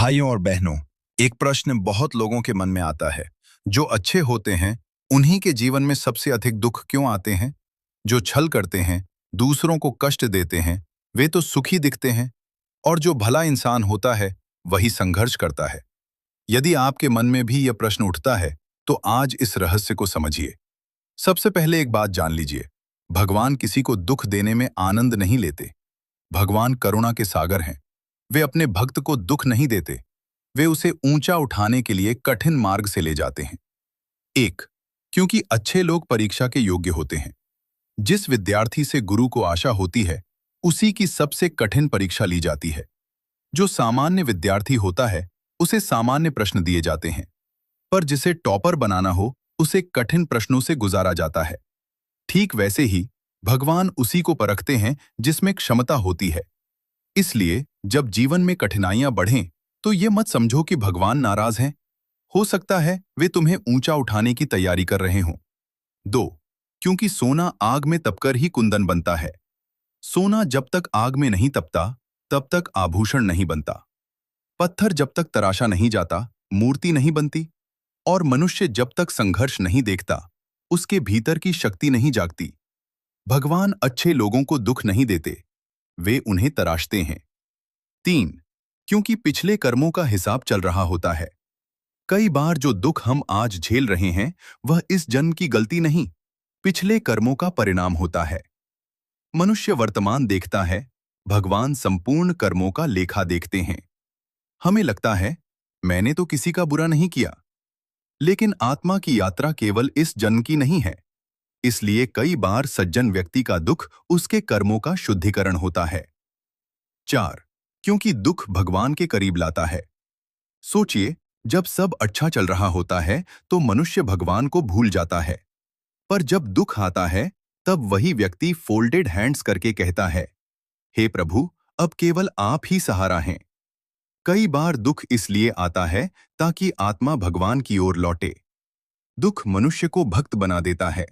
भाइयों और बहनों, एक प्रश्न बहुत लोगों के मन में आता है। जो अच्छे होते हैं उन्हीं के जीवन में सबसे अधिक दुख क्यों आते हैं? जो छल करते हैं, दूसरों को कष्ट देते हैं, वे तो सुखी दिखते हैं, और जो भला इंसान होता है वही संघर्ष करता है। यदि आपके मन में भी यह प्रश्न उठता है तो आज इस रहस्य को समझिए। सबसे पहले एक बात जान लीजिए, भगवान किसी को दुख देने में आनंद नहीं लेते। भगवान करुणा के सागर हैं। वे अपने भक्त को दुख नहीं देते, वे उसे ऊंचा उठाने के लिए कठिन मार्ग से ले जाते हैं। एक, क्योंकि अच्छे लोग परीक्षा के योग्य होते हैं। जिस विद्यार्थी से गुरु को आशा होती है, उसी की सबसे कठिन परीक्षा ली जाती है। जो सामान्य विद्यार्थी होता है, उसे सामान्य प्रश्न दिए जाते हैं, पर जिसे टॉपर बनाना हो, उसे कठिन प्रश्नों से गुजारा जाता है। ठीक वैसे ही भगवान उसी को परखते हैं जिसमें क्षमता होती है। इसलिए जब जीवन में कठिनाइयां बढ़ें, तो ये मत समझो कि भगवान नाराज हैं। हो सकता है वे तुम्हें ऊंचा उठाने की तैयारी कर रहे हों। दो, क्योंकि सोना आग में तपकर ही कुंदन बनता है। सोना जब तक आग में नहीं तपता, तब तक आभूषण नहीं बनता। पत्थर जब तक तराशा नहीं जाता, मूर्ति नहीं बनती। और मनुष्य जब तक संघर्ष नहीं देखता, उसके भीतर की शक्ति नहीं जागती। भगवान अच्छे लोगों को दुख नहीं देते, वे उन्हें तराशते हैं। तीन, क्योंकि पिछले कर्मों का हिसाब चल रहा होता है। कई बार जो दुख हम आज झेल रहे हैं, वह इस जन्म की गलती नहीं, पिछले कर्मों का परिणाम होता है। मनुष्य वर्तमान देखता है, भगवान संपूर्ण कर्मों का लेखा देखते हैं। हमें लगता है, मैंने तो किसी का बुरा नहीं किया। लेकिन आत्मा की यात्रा केवल इस जन्म की नहीं है। इसलिए कई बार सज्जन व्यक्ति का दुख उसके कर्मों का शुद्धिकरण होता है। चार, क्योंकि दुख भगवान के करीब लाता है। सोचिए, जब सब अच्छा चल रहा होता है तो मनुष्य भगवान को भूल जाता है। पर जब दुख आता है, तब वही व्यक्ति फोल्डेड हैंड्स करके कहता है, हे प्रभु, अब केवल आप ही सहारा हैं। कई बार दुख इसलिए आता है ताकि आत्मा भगवान की ओर लौटे। दुख मनुष्य को भक्त बना देता है।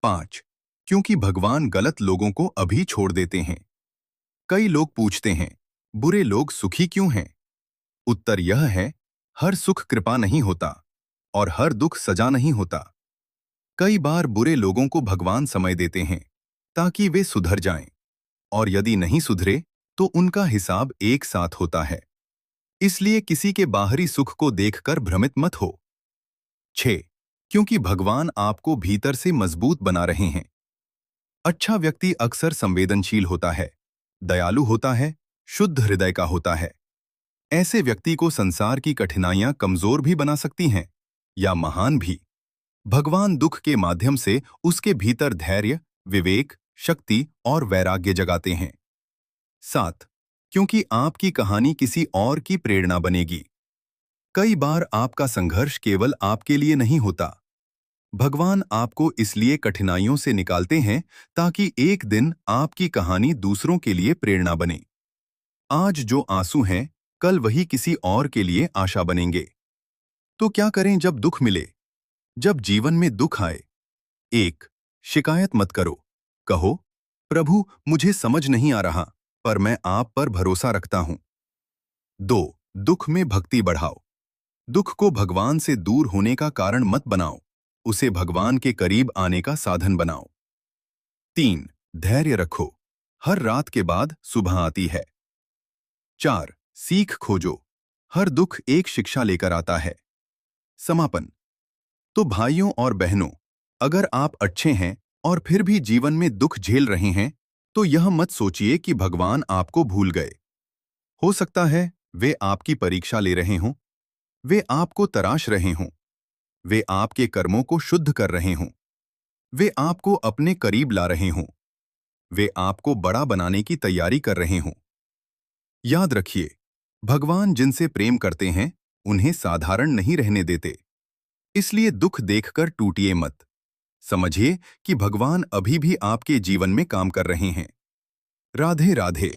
पांच, क्योंकि भगवान गलत लोगों को अभी छोड़ देते हैं। कई लोग पूछते हैं, बुरे लोग सुखी क्यों हैं? उत्तर यह है, हर सुख कृपा नहीं होता और हर दुख सजा नहीं होता। कई बार बुरे लोगों को भगवान समय देते हैं ताकि वे सुधर जाएं, और यदि नहीं सुधरे तो उनका हिसाब एक साथ होता है। इसलिए किसी के बाहरी सुख को देखकर भ्रमित मत हो। 6, क्योंकि भगवान आपको भीतर से मजबूत बना रहे हैं। अच्छा व्यक्ति अक्सर संवेदनशील होता है, दयालु होता है, शुद्ध हृदय का होता है। ऐसे व्यक्ति को संसार की कठिनाइयां कमजोर भी बना सकती हैं या महान भी। भगवान दुख के माध्यम से उसके भीतर धैर्य, विवेक, शक्ति और वैराग्य जगाते हैं। 7, क्योंकि आपकी कहानी किसी और की प्रेरणा बनेगी। कई बार आपका संघर्ष केवल आपके लिए नहीं होता। भगवान आपको इसलिए कठिनाइयों से निकालते हैं ताकि एक दिन आपकी कहानी दूसरों के लिए प्रेरणा बने। आज जो आंसू हैं, कल वही किसी और के लिए आशा बनेंगे। तो क्या करें जब दुख मिले? जब जीवन में दुख आए, 1, शिकायत मत करो। कहो, प्रभु, मुझे समझ नहीं आ रहा, पर मैं आप पर भरोसा रखता हूं। 2, दुख में भक्ति बढ़ाओ। दुख को भगवान से दूर होने का कारण मत बनाओ, उसे भगवान के करीब आने का साधन बनाओ। 3, धैर्य रखो। हर रात के बाद सुबह आती है। 4, सीख खोजो। हर दुख एक शिक्षा लेकर आता है। समापन। तो भाइयों और बहनों, अगर आप अच्छे हैं और फिर भी जीवन में दुख झेल रहे हैं, तो यह मत सोचिए कि भगवान आपको भूल गए। हो सकता है वे आपकी परीक्षा ले रहे हों, वे आपको तराश रहे हों, वे आपके कर्मों को शुद्ध कर रहे हों, वे आपको अपने करीब ला रहे हों, वे आपको बड़ा बनाने की तैयारी कर रहे हों। याद रखिए, भगवान जिनसे प्रेम करते हैं, उन्हें साधारण नहीं रहने देते। इसलिए दुख देखकर टूटिए मत। समझिए कि भगवान अभी भी आपके जीवन में काम कर रहे हैं। राधे राधे।